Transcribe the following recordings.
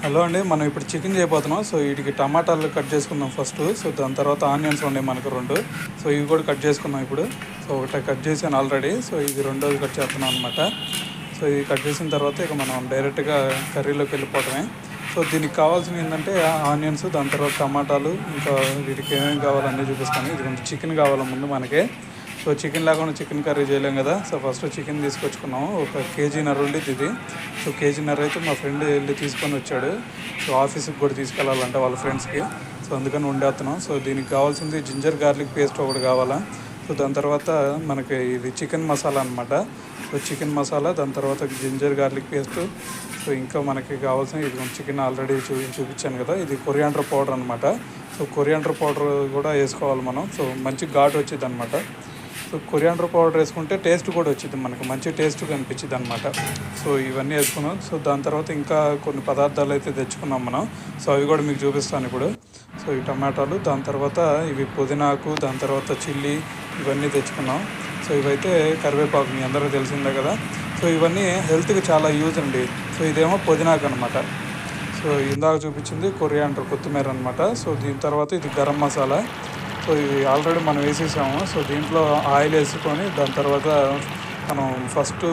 Hello అండి, మనం ఇప్పుడు చికెన్ చేయబోతున్నాం. సో వీటికి టమాటాలు కట్ చేసుకుందాం ఫస్ట్. సో దాని తర్వాత ఆనియన్స్ ఉన్నాయి మనకు రెండు. సో ఇవి కూడా కట్ చేసుకుందాం ఇప్పుడు. సో ఒకటి కట్ చేసాను ఆల్రెడీ. సో ఇది రెండోది కట్ చేస్తున్నాం అనమాట. సో ఇది కట్ చేసిన తర్వాత ఇక మనం డైరెక్ట్గా కర్రీలోకి వెళ్ళిపోవటమే. సో దీనికి కావాల్సినవి ఏంటంటే ఆనియన్స్, దాని తర్వాత టమాటాలు, ఇంకా వీటికి ఏమేమి కావాలన్నీ చూపిస్తాను. ఇది కొంచెం చికెన్ కావాలి ముందు మనకి. సో చికెన్ లేకుండా చికెన్ కర్రీ చేయలేం కదా. సో ఫస్ట్ చికెన్ తీసుకొచ్చుకున్నాము. ఒక కేజీన్నర ఉండేది ఇది. సో కేజీన్నర అయితే మా ఫ్రెండ్ వెళ్ళి తీసుకొని వచ్చాడు. సో ఆఫీస్కి కూడా తీసుకెళ్ళాలంటే వాళ్ళ ఫ్రెండ్స్కి. సో అందుకని వండేస్తున్నాం. సో దీనికి కావాల్సింది జింజర్ గార్లిక్ పేస్ట్ ఒకటి కావాలా. సో దాని తర్వాత మనకి ఇది చికెన్ మసాలా అనమాట. సో చికెన్ మసాలా, దాని తర్వాత జింజర్ గార్లిక్ పేస్ట్. సో ఇంకా మనకి కావాల్సిన ఇది చికెన్ ఆల్రెడీ చూపించాను కదా. ఇది కొరియాండర్ పౌడర్ అనమాట. సో కొరియాండర్ పౌడర్ కూడా వేసుకోవాలి మనం. సో మంచి ఘాటు వచ్చింది అనమాట. సో కొరియాండర్ పౌడర్ వేసుకుంటే టేస్ట్ కూడా వచ్చింది, మనకు మంచి టేస్ట్ కనిపించింది అనమాట. సో ఇవన్నీ వేసుకున్నాం. సో దాని తర్వాత ఇంకా కొన్ని పదార్థాలు అయితే తెచ్చుకున్నాం మనం. సో అవి కూడా మీకు చూపిస్తాను ఇప్పుడు. సో ఈ టమాటాలు, దాని తర్వాత ఇవి పుదీనాకు, దాని తర్వాత చిల్లీ, ఇవన్నీ తెచ్చుకున్నాం. సో ఇవైతే కరివేపాకు, మీ అందరూ తెలిసిందే కదా. సో ఇవన్నీ హెల్త్కి చాలా యూజ్ అండి. సో ఇదేమో పుదీనాకు అనమాట. సో ఇందాక చూపించింది కొరియాండర్, కొత్తిమీర అనమాట. సో దీని తర్వాత ఇది గరం మసాలా. సో ఇది ఆల్రెడీ మనం వేసేసాము. సో దీంట్లో ఆయిల్ వేసుకొని దాని తర్వాత మనం ఫస్ట్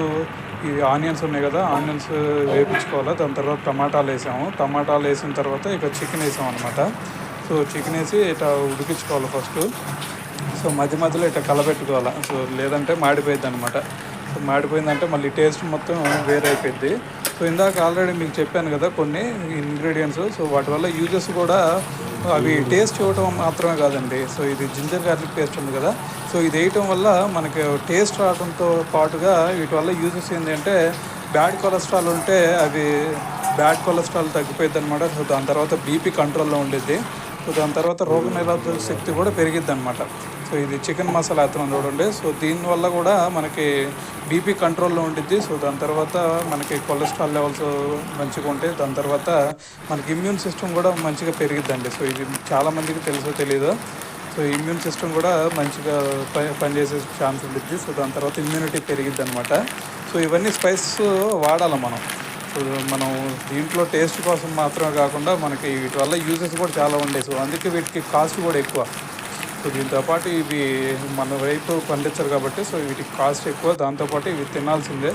ఈ ఆనియన్స్ ఉన్నాయి కదా, ఆనియన్స్ వేయించుకోవాలి. దాని తర్వాత టమాటాలు వేసాము. టమాటాలు వేసిన తర్వాత ఇక చికెన్ వేసాము అనమాట. సో చికెన్ వేసి ఇట్లా ఉడికించుకోవాలి ఫస్ట్. సో మధ్య మధ్యలో ఇట్లా కలబెట్టుకోవాలి. సో లేదంటే మాడిపోయింది అనమాట. సో మాడిపోయిందంటే మళ్ళీ టేస్ట్ మొత్తం వేరే అయిపోయింది. సో ఇందాక ఆల్రెడీ మీకు చెప్పాను కదా కొన్ని ఇంగ్రీడియంట్స్. సో వాటి వల్ల యూజెస్ కూడా, అవి టేస్ట్ ఇవ్వటం మాత్రమే కాదండి. సో ఇది జింజర్ గార్లిక్ పేస్ట్ ఉంది కదా. సో ఇది వేయటం వల్ల మనకి టేస్ట్ రావడంతో పాటుగా వీటి వల్ల యూజెస్ ఏంటంటే, బ్యాడ్ కొలెస్ట్రాల్ ఉంటే అవి బ్యాడ్ కొలెస్ట్రాల్ తగ్గిపోయింది అనమాట. సో దాని తర్వాత బీపీ కంట్రోల్లో ఉండేది. సో దాని తర్వాత రోగనిరోధక శక్తి కూడా పెరిగిద్ది అనమాట. సో ఇది చికెన్ మసాలా వేస్తున్నాం చూడండి. సో దీనివల్ల కూడా మనకి బీపీ కంట్రోల్లో ఉంటుంది. సో దాని తర్వాత మనకి కొలెస్ట్రాల్ లెవెల్స్ మంచిగా ఉంటాయి. దాని తర్వాత మనకి ఇమ్యూన్ సిస్టమ్ కూడా మంచిగా పెరిగిద్దండి. సో ఇది చాలామందికి తెలుసో తెలీదు. సో ఇమ్యూన్ సిస్టమ్ కూడా మంచిగా పనిచేసే ఛాన్స్ ఉంటుంది. సో దాని తర్వాత ఇమ్యూనిటీ పెరిగిద్ది అనమాట. సో ఇవన్నీ స్పైసెస్ వాడాలి మనం. సో మనం దీంట్లో టేస్ట్ కోసం మాత్రమే కాకుండా మనకి వీటి వల్ల యూజెస్ కూడా చాలా ఉంటాయి. సో అందుకే వీటికి కాస్ట్ కూడా ఎక్కువ. సో దీంతోపాటు ఇవి మన వైపు పండించరు కాబట్టి సో వీటికి కాస్ట్ ఎక్కువ. దాంతోపాటు ఇవి తినాల్సిందే.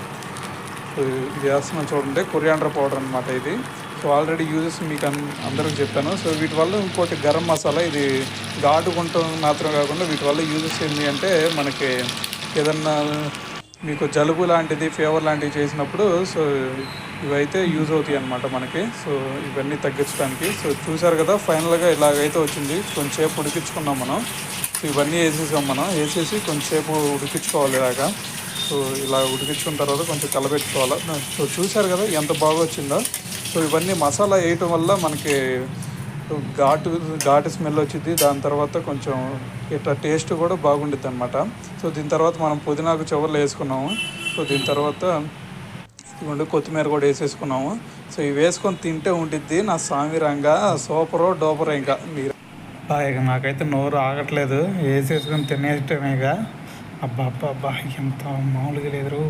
సో ఇది వేస్తున్నాం చూడండి, కొరియాండర్ పౌడర్ అనమాట ఇది. సో ఆల్రెడీ యూజెస్ మీకు అందరికి చెప్పాను. సో వీటి వల్ల ఇంకోటి గరం మసాలా, ఇది ఘాటుకుంటం మాత్రమే కాకుండా వీటి వల్ల యూజెస్ ఏంటి అంటే, మనకి ఏదన్నా మీకు జలుబు లాంటిది, ఫీవర్ లాంటివి చేసినప్పుడు సో ఇవైతే యూజ్ అవుతాయి అన్నమాట మనకి. సో ఇవన్నీ తగ్గించడానికి. సో చూసారు కదా, ఫైనల్గా ఇలాగైతే వచ్చింది. కొంచెంసేపు ఉడికించుకున్నాం మనం. సో ఇవన్నీ వేసేసాం మనం. వేసేసి కొంచెంసేపు ఉడికించుకోవాలి ఇలాగా. సో ఇలా ఉడికించుకున్న తర్వాత కొంచెం కలబెట్టుకోవాలి. సో చూసారు కదా ఎంత బాగా వచ్చిందో. సో ఇవన్నీ మసాలా వేయటం వల్ల మనకి ఘాటు స్మెల్ వచ్చింది. దాని తర్వాత కొంచెం ఇట్లా టేస్ట్ కూడా బాగుండిద్ది అనమాట. సో దీని తర్వాత మనం పుదీనాకు చివర్లో వేసుకున్నాము. సో దీని తర్వాత ఇదిగోండి కొత్తిమీర కూడా వేసేసుకున్నాము. సో ఇవి వేసుకొని తింటే ఉంటుంది నా సామిరంగా సూపరో డోపరో. ఇంకా మీరు ఇక నాకైతే నోరు ఆగట్లేదు, వేసేసుకొని తినేయటమేగా. అబ్బా అబ్బా అబ్బా, ఎంత మామూలుగా లేదు.